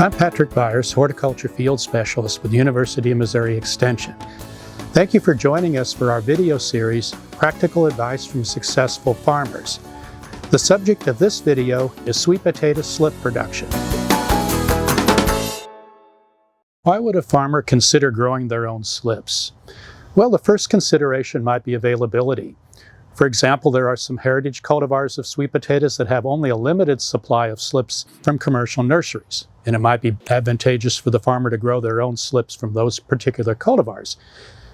I'm Patrick Byers, Horticulture Field Specialist with the University of Missouri Extension. Thank you for joining us for our video series, Practical Advice from Successful Farmers. The subject of this video is sweet potato slip production. Why would a farmer consider growing their own slips? Well, the first consideration might be availability. For example, there are some heritage cultivars of sweet potatoes that have only a limited supply of slips from commercial nurseries, and it might be advantageous for the farmer to grow their own slips from those particular cultivars.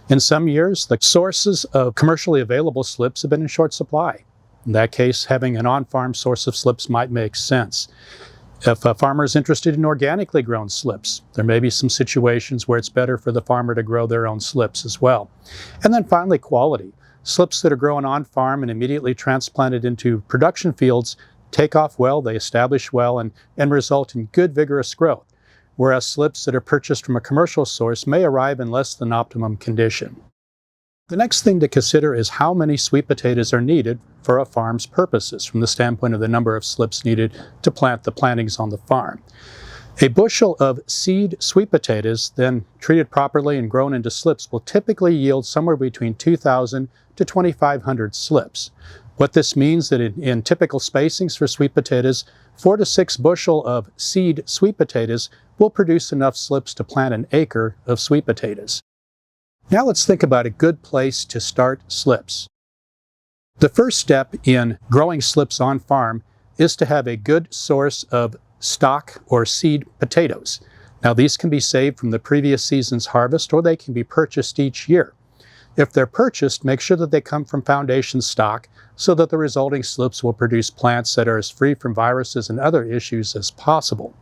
In some years, the sources of commercially available slips have been in short supply. In that case, having an on-farm source of slips might make sense. If a farmer is interested in organically grown slips, there may be some situations where it's better for the farmer to grow their own slips as well. And then finally, quality. Slips that are grown on-farm and immediately transplanted into production fields take off well, they establish well, and result in good, vigorous growth, whereas slips that are purchased from a commercial source may arrive in less than optimum condition. The next thing to consider is how many sweet potatoes are needed for a farm's purposes from the standpoint of the number of slips needed to plant the plantings on the farm. A bushel of seed sweet potatoes, then treated properly and grown into slips, will typically yield somewhere between 2,000 to 2,500 slips. What this means that in typical spacings for sweet potatoes, 4 to 6 bushel of seed sweet potatoes will produce enough slips to plant an acre of sweet potatoes. Now let's think about a good place to start slips. The first step in growing slips on farm is to have a good source of stock or seed potatoes. Now these can be saved from the previous season's harvest, or they can be purchased each year. If they're purchased, make sure that they come from foundation stock so that the resulting slips will produce plants that are as free from viruses and other issues as possible.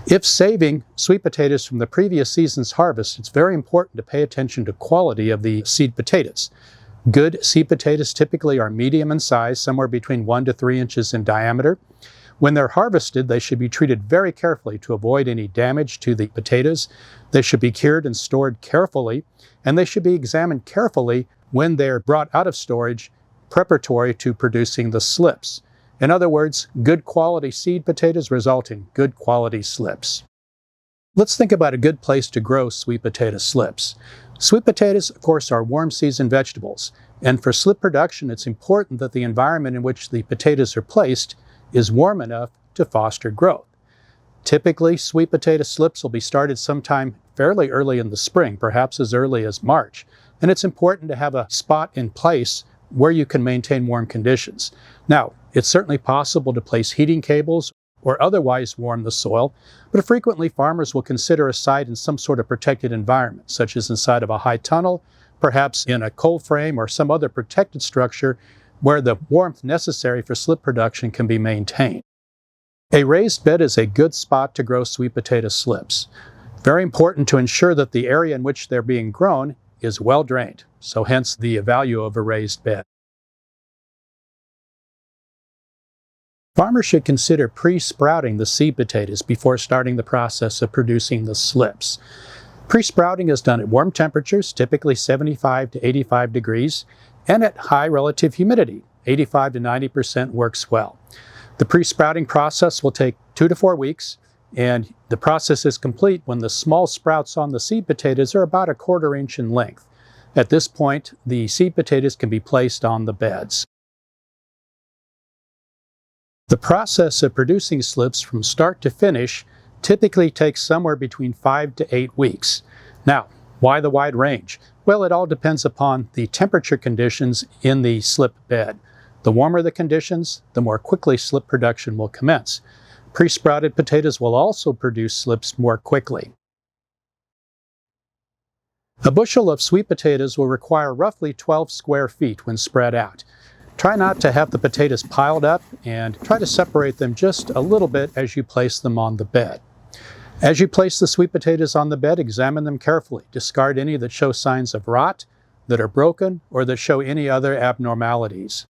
If saving sweet potatoes from the previous season's harvest, it's very important to pay attention to quality of the seed potatoes. Good seed potatoes typically are medium in size, somewhere between 1 to 3 inches in diameter. When they're harvested, they should be treated very carefully to avoid any damage to the potatoes. They should be cured and stored carefully, and they should be examined carefully when they're brought out of storage, preparatory to producing the slips. In other words, good quality seed potatoes result in good quality slips. Let's think about a good place to grow sweet potato slips. Sweet potatoes, of course, are warm season vegetables, and for slip production, it's important that the environment in which the potatoes are placed is warm enough to foster growth. Typically, sweet potato slips will be started sometime fairly early in the spring, perhaps as early as March. And it's important to have a spot in place where you can maintain warm conditions. Now, it's certainly possible to place heating cables or otherwise warm the soil, but frequently farmers will consider a site in some sort of protected environment, such as inside of a high tunnel, perhaps in a cold frame or some other protected structure where the warmth necessary for slip production can be maintained. A raised bed is a good spot to grow sweet potato slips. Very important to ensure that the area in which they're being grown is well drained, so hence the value of a raised bed. Farmers should consider pre-sprouting the seed potatoes before starting the process of producing the slips. Pre-sprouting is done at warm temperatures, typically 75 to 85 degrees, and at high relative humidity. 85 to 90% works well. The pre-sprouting process will take 2 to 4 weeks, and the process is complete when the small sprouts on the seed potatoes are about 1/4 inch in length. At this point, the seed potatoes can be placed on the beds. The process of producing slips from start to finish typically takes somewhere between 5 to 8 weeks. Now, why the wide range? Well, it all depends upon the temperature conditions in the slip bed. The warmer the conditions, the more quickly slip production will commence. Pre-sprouted potatoes will also produce slips more quickly. A bushel of sweet potatoes will require roughly 12 square feet when spread out. Try not to have the potatoes piled up, and try to separate them just a little bit as you place them on the bed. As you place the sweet potatoes on the bed, examine them carefully. Discard any that show signs of rot, that are broken, or that show any other abnormalities.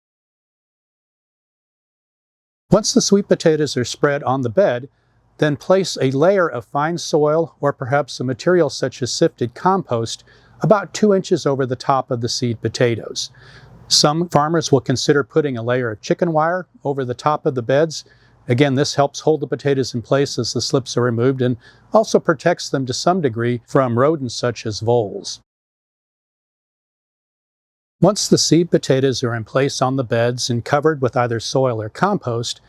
Once the sweet potatoes are spread on the bed, then place a layer of fine soil or perhaps a material such as sifted compost about 2 inches over the top of the seed potatoes. Some farmers will consider putting a layer of chicken wire over the top of the beds. Again, this helps hold the potatoes in place as the slips are removed and also protects them to some degree from rodents such as voles. Once the seed potatoes are in place on the beds and covered with either soil or compost,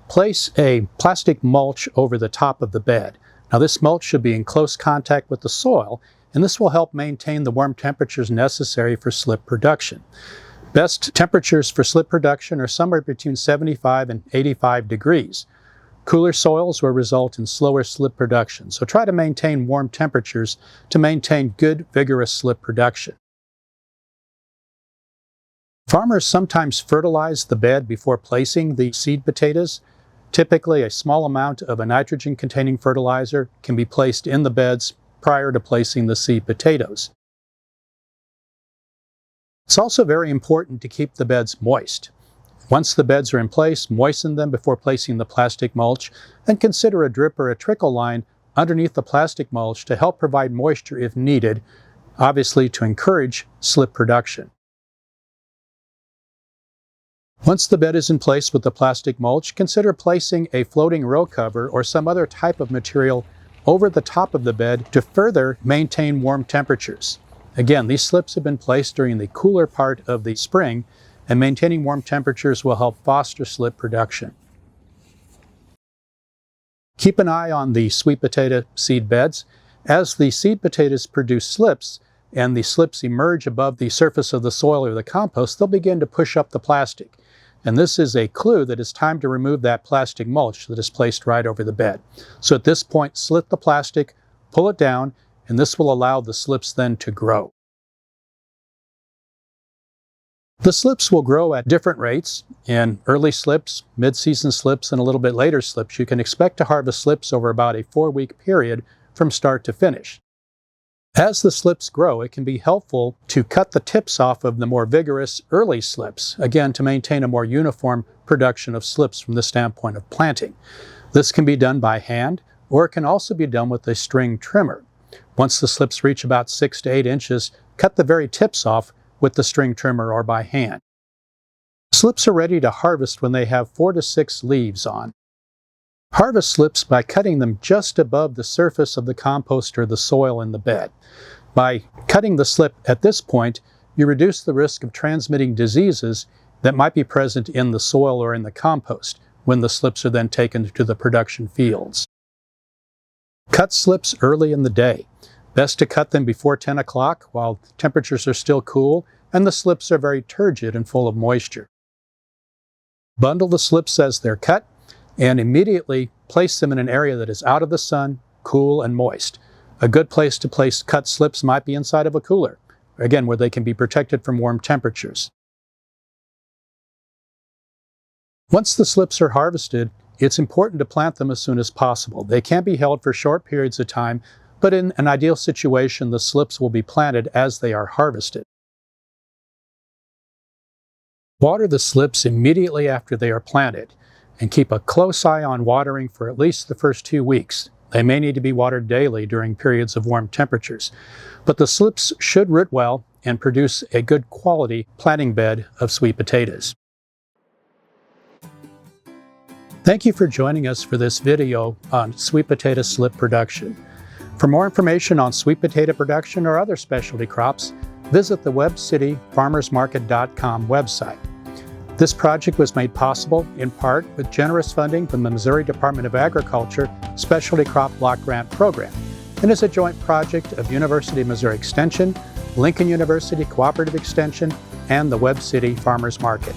place a plastic mulch over the top of the bed. Now this mulch should be in close contact with the soil, and this will help maintain the warm temperatures necessary for slip production. Best temperatures for slip production are somewhere between 75 and 85 degrees. Cooler soils will result in slower slip production, so try to maintain warm temperatures to maintain good, vigorous slip production. Farmers sometimes fertilize the bed before placing the seed potatoes. Typically, a small amount of a nitrogen-containing fertilizer can be placed in the beds prior to placing the seed potatoes. It's also very important to keep the beds moist. Once the beds are in place, moisten them before placing the plastic mulch, and consider a drip or a trickle line underneath the plastic mulch to help provide moisture if needed, obviously to encourage slip production. Once the bed is in place with the plastic mulch, consider placing a floating row cover or some other type of material over the top of the bed to further maintain warm temperatures. Again, these slips have been placed during the cooler part of the spring, and maintaining warm temperatures will help foster slip production. Keep an eye on the sweet potato seed beds. As the seed potatoes produce slips and the slips emerge above the surface of the soil or the compost, they'll begin to push up the plastic. And this is a clue that it's time to remove that plastic mulch that is placed right over the bed. So at this point, slit the plastic, pull it down, and this will allow the slips then to grow. The slips will grow at different rates. In early slips, mid-season slips, and a little bit later slips, you can expect to harvest slips over about a 4-week period from start to finish. As the slips grow, it can be helpful to cut the tips off of the more vigorous early slips, again to maintain a more uniform production of slips from the standpoint of planting. This can be done by hand, or it can also be done with a string trimmer. Once the slips reach about 6 to 8 inches, cut the very tips off with the string trimmer or by hand. Slips are ready to harvest when they have 4 to 6 leaves on. Harvest slips by cutting them just above the surface of the compost or the soil in the bed. By cutting the slip at this point, you reduce the risk of transmitting diseases that might be present in the soil or in the compost when the slips are then taken to the production fields. Cut slips early in the day. Best to cut them before 10 o'clock while temperatures are still cool and the slips are very turgid and full of moisture. Bundle the slips as they're cut and immediately place them in an area that is out of the sun, cool, and moist. A good place to place cut slips might be inside of a cooler, again where they can be protected from warm temperatures. Once the slips are harvested, it's important to plant them as soon as possible. They can be held for short periods of time, but in an ideal situation, the slips will be planted as they are harvested. Water the slips immediately after they are planted, and keep a close eye on watering for at least the first 2 weeks. They may need to be watered daily during periods of warm temperatures, but the slips should root well and produce a good quality planting bed of sweet potatoes. Thank you for joining us for this video on sweet potato slip production. For more information on sweet potato production or other specialty crops, visit the webcityfarmersmarket.com website. This project was made possible in part with generous funding from the Missouri Department of Agriculture Specialty Crop Block Grant Program and is a joint project of University of Missouri Extension, Lincoln University Cooperative Extension, and the Web City Farmers Market.